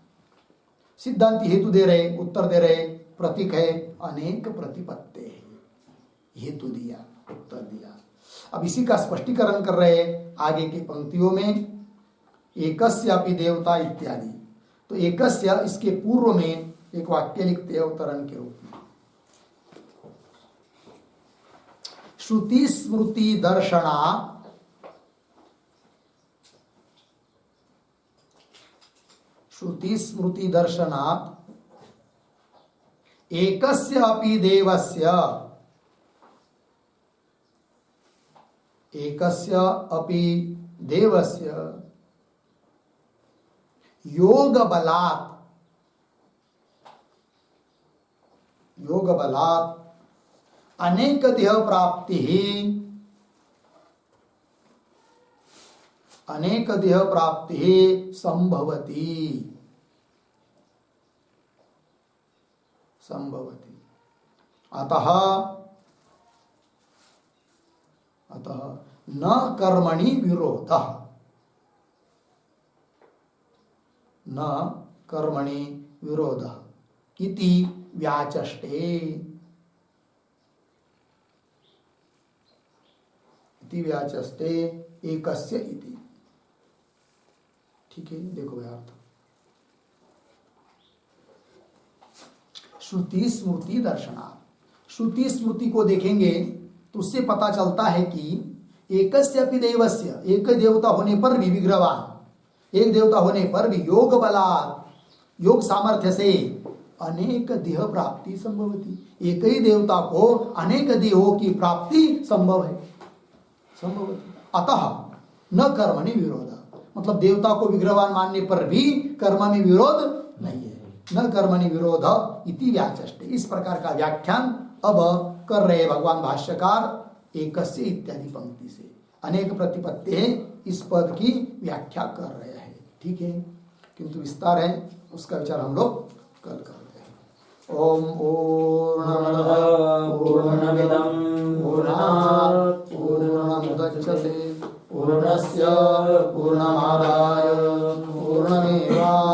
सिद्धांति हेतु दे रहे, उत्तर दे रहे, प्रतीक है अनेक प्रतिपत्ति है, हेतु दिया, उत्तर दिया। अब इसी का स्पष्टीकरण कर रहे आगे की पंक्तियों में, एकस्यापि देवता इत्यादि। तो एकस्य, इसके पूर्व में एक वाक्य लिखते हैं अवतरण के रूप में, श्रुति स्मृति दर्शनात्, श्रुति स्मृति दर्शनात् एकस्य अपि देवस्य, एकस्य अपि देवस्य योग बलात्, योग बलात् अनेक देह प्राप्ति, अनेक देह प्राप्ति संभवति, संभवति। अतः न कर्मणि विरोधः, न कर्मणि विरोधः इति व्याचष्टे, इति व्याचष्टे एकस्य इति। ठीक है, देखो भाई अर्थ, श्रुति स्मृति दर्शनात्, श्रुति स्मृति को देखेंगे तो उससे पता चलता है कि एकस्यापि देवस्य, एक देवता होने पर भी विग्रहवान, एक देवता होने पर भी योग बलात्, योग सामर्थ्य से अनेक देह प्राप्ति संभवती, एक ही देवता को अनेक देहों की प्राप्ति संभव है, संभवती। अतः न कर्मणि विरोध, मतलब देवता को विग्रहवान मानने पर भी कर्म में विरोध नहीं है, न कर्मणि विरोध इति व्याचष्टे। इस प्रकार का व्याख्यान अब कर रहे भगवान भाष्यकार एकस्य इत्यादि पंक्ति से, अनेक प्रतिपत्ति इस पद की व्याख्या कर रहे हैं। ठीक है, किंतु विस्तार है, उसका विचार हम लोग कल करते हैं। ओम पूर्णमदः पूर्णमिदं पूर्णात् पूर्णमुदच्यते पूर्णस्य पूर्णमादाय पूर्णमेवावशिष्यते।